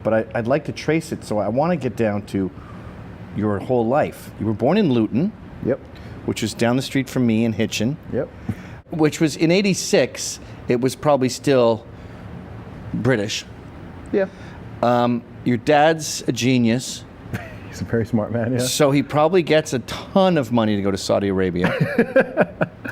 but I'd like to trace it. So I want to get down to your whole life. You were born in Luton. Yep. Which was down the street from me in Hitchin. Yep. Which was in '86. It was probably still British. Yeah. Your dad's a genius. He's a very smart man, yeah. So he probably gets a ton of money to go to Saudi Arabia.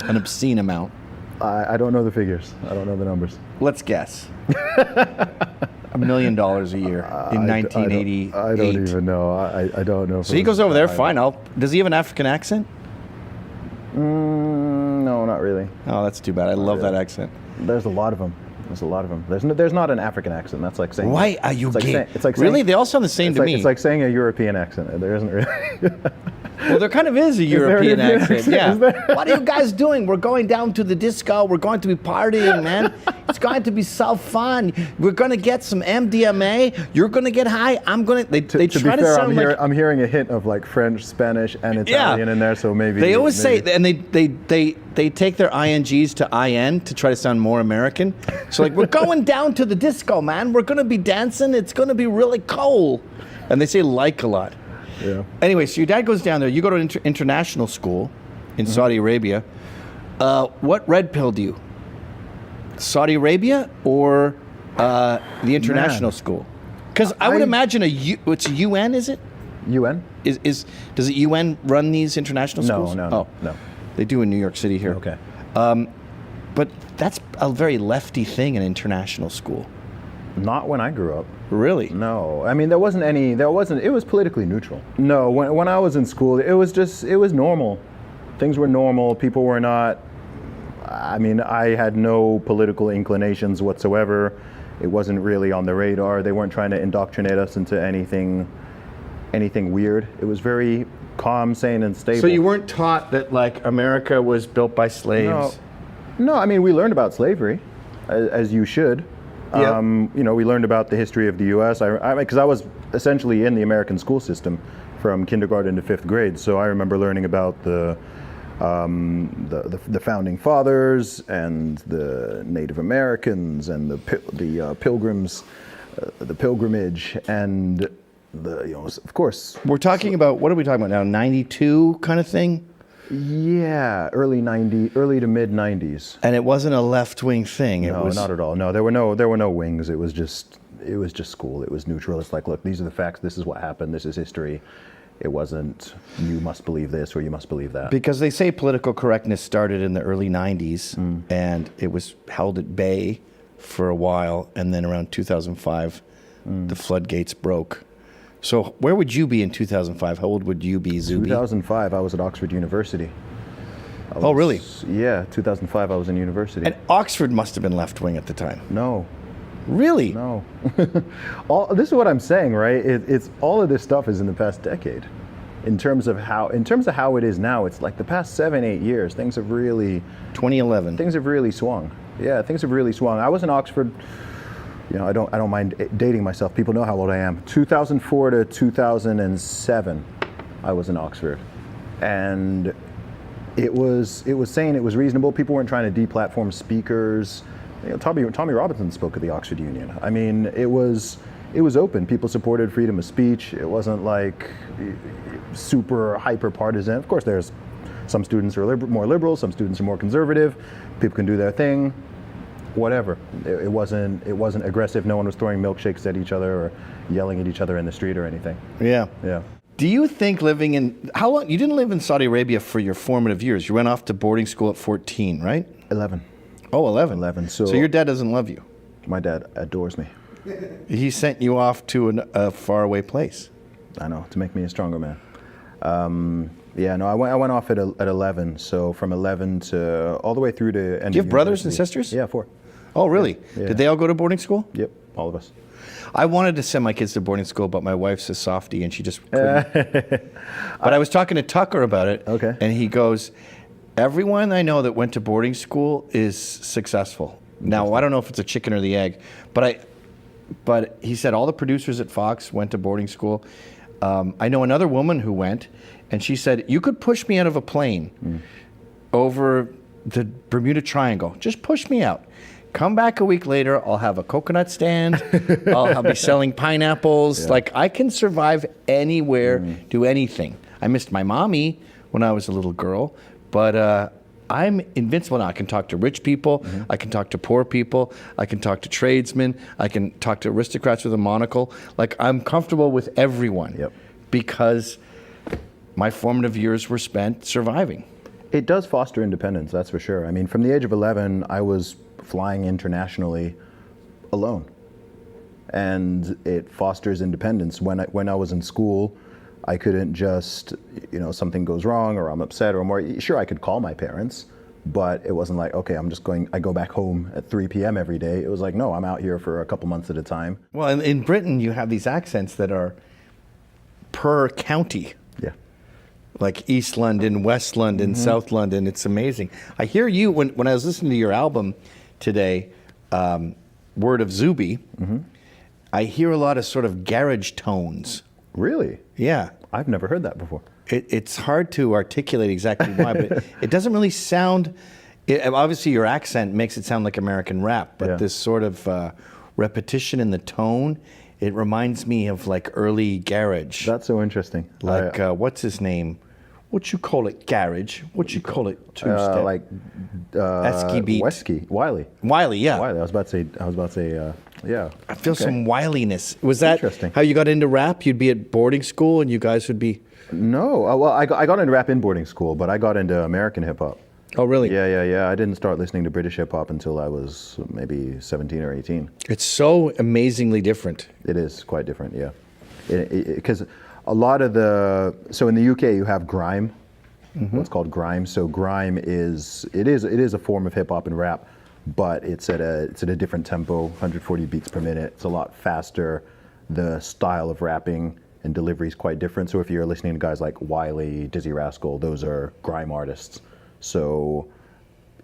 An obscene amount. I don't know the figures. I don't know the numbers. Let's guess. $1 million a year in 1988. I don't even know. I don't know. So he goes over there, fine. Does he have an African accent? No, not really. Oh, that's too bad. I love that accent. There's a lot of them. There's not an African accent. That's like saying. Why are you gay? It's like really? They all sound the same to me. It's like saying a European accent. There isn't really. Well, there kind of is a European accent. Yeah. What are you guys doing? We're going down to the disco. We're going to be partying, man. It's going to be so fun. We're going to get some MDMA. You're going to get high. I'm going to. They try to sound like. I'm hearing a hint of like French, Spanish, and Italian in there. So maybe they always say, and they take their INGs to IN to try to sound more American. So like, we're going down to the disco, man. We're going to be dancing. It's going to be really cool. And they say like a lot. Yeah. Anyway, so your dad goes down there. You go to international school in Saudi Arabia. What red pilled you? Saudi Arabia or the international school? Because I would imagine it's a UN, is it? UN? Does it UN run these international schools? No. They do in New York City here. Okay. But that's a very lefty thing, an international school. Not when I grew up. Really? No. I mean, it was politically neutral. No, when I was in school, it was normal. Things were normal. People were not, I mean, I had no political inclinations whatsoever. It wasn't really on the radar. They weren't trying to indoctrinate us into anything weird. It was very calm, sane, and stable. So you weren't taught that, like, America was built by slaves? No, I mean, we learned about slavery, as you should. Yep. We learned about the history of the U.S. Because I was essentially in the American school system from kindergarten to 5th grade. So I remember learning about the founding fathers and the Native Americans and the pilgrims, the pilgrimage, and of course. We're talking about, what are we talking about now? 92 kind of thing? Yeah, early to mid 90s. And it wasn't a left-wing thing. No, not at all. No, there were no wings. It was just school. It was neutral. It's like, look, these are the facts. This is what happened. This is history. It wasn't, you must believe this or you must believe that. Because they say political correctness started in the early 90s and it was held at bay for a while, and then around 2005 the floodgates broke. So where would you be in 2005? How old would you be, Zuby? 2005, I was at Oxford University. Oh, really? Yeah, 2005 I was in university. And Oxford must have been left-wing at the time. No. Really? No. This is what I'm saying, right? It's all of this stuff is in the past decade. In terms of how it is now, it's like the past 7-8 years, things have really 2011. Things have really swung. Yeah, things have really swung. I was in Oxford. I don't mind dating myself. People know how old I am. 2004 to 2007, I was in Oxford, and it was sane. It was reasonable. People weren't trying to deplatform speakers. Tommy Robinson spoke at the Oxford Union. I mean, it was open. People supported freedom of speech. It wasn't like super hyper partisan. Of course, there's some students are more liberal. Some students are more conservative. People can do their thing. Whatever. It wasn't aggressive. No one was throwing milkshakes at each other or yelling at each other in the street or anything. Yeah. Yeah. Do you think how long, you didn't live in Saudi Arabia for your formative years. You went off to boarding school at 14, right? 11. Oh, 11. 11. So your dad doesn't love you? My dad adores me. He sent you off to a faraway place. I know, to make me a stronger man. I went off at 11, so from 11 to all the way through to end. Do you have brothers and sisters? Yeah, 4. Oh, really? Yeah. Did they all go to boarding school? Yep, all of us. I wanted to send my kids to boarding school, but my wife's a softie and she just couldn't. But I was talking to Tucker about it, okay, and he goes, everyone I know that went to boarding school is successful. Now, I don't know if it's a chicken or the egg, but he said all the producers at Fox went to boarding school. I know another woman who went, and she said, you could push me out of a plane over the Bermuda Triangle. Just push me out. Come back a week later, I'll have a coconut stand. I'll be selling pineapples. Yeah. Like, I can survive anywhere, do anything. I missed my mommy when I was a little girl, but I'm invincible now. I can talk to rich people. I can talk to poor people. I can talk to tradesmen. I can talk to aristocrats with a monocle. Like, I'm comfortable with everyone. Yep. Because my formative years were spent surviving. It does foster independence, that's for sure. I mean, from the age of 11, I was flying internationally alone. And it fosters independence. When I was in school, I couldn't just, something goes wrong or I'm upset or more. Sure, I could call my parents, but it wasn't like, okay, I go back home at 3 p.m. every day. It was like, no, I'm out here for a couple months at a time. Well, in Britain, you have these accents that are per county. Yeah. Like East London, West London, South London. It's amazing. I hear you, when I was listening to your album today, Word of Zuby, I hear a lot of sort of garage tones. Really? Yeah. I've never heard that before. It's hard to articulate exactly why, but it doesn't really sound, obviously your accent makes it sound like American rap, but this sort of repetition in the tone, it reminds me of like early garage. That's so interesting. Like, what's his name? What you call it, garage? What you call it, two-step? Esky beat. Wiley. Wiley, yeah. Wiley. I was about to say, yeah. I feel some wiliness. Was that Interesting. how you got into rap? You'd be at boarding school and you guys would be... No, well, I got into rap in boarding school, but I got into American hip hop. Oh, really? Yeah. I didn't start listening to British hip hop until I was maybe 17 or 18. It's so amazingly different. It is quite different, yeah. Because a lot of so in the UK you have grime, what's called grime. So grime is a form of hip hop and rap, but it's at a different tempo, 140 beats per minute. It's a lot faster. The style of rapping and delivery is quite different. So if you're listening to guys like Wiley, Dizzy Rascal, those are grime artists. So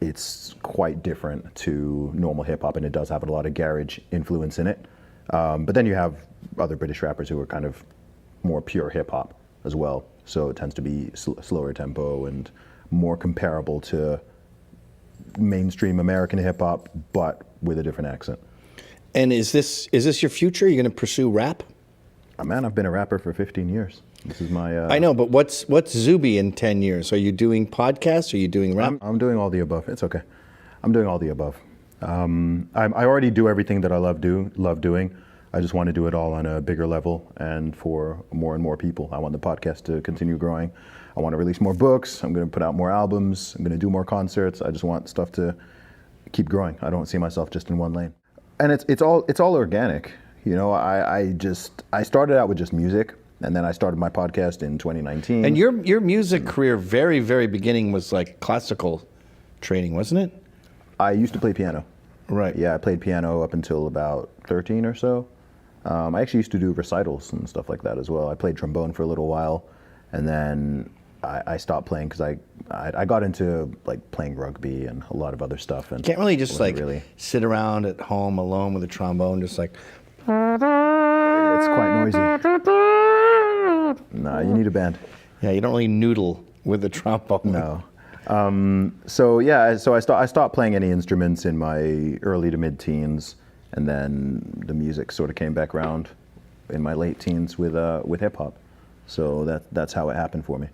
it's quite different to normal hip hop, and it does have a lot of garage influence in it. But then you have other British rappers who are kind of more pure hip hop as well. So it tends to be slower tempo and more comparable to mainstream American hip hop, but with a different accent. And is this your future? Are you going to pursue rap? Man, I've been a rapper for 15 years. This is my... I know, but what's Zuby in 10 years? Are you doing podcasts? Are you doing rap? I'm doing all the above. It's okay. I'm doing all the above. I already do everything that I love doing. I just want to do it all on a bigger level and for more and more people. I want the podcast to continue growing. I want to release more books. I'm going to put out more albums. I'm going to do more concerts. I just want stuff to keep growing. I don't see myself just in one lane. And it's all organic. I started out with just music, and then I started my podcast in 2019. And your music career, very, very beginning, was like classical training, wasn't it? I used to play piano. Right. Yeah, I played piano up until about 13 or so. I actually used to do recitals and stuff like that as well. I played trombone for a little while, and then I stopped playing because I got into like playing rugby and a lot of other stuff. And you can't really just sit around at home alone with a trombone, just like... It's quite noisy. Nah, you need a band. Yeah, you don't really noodle with a trombone. No. So I stopped playing any instruments in my early to mid-teens, and then the music sort of came back around in my late teens with hip hop. So that's how it happened for me.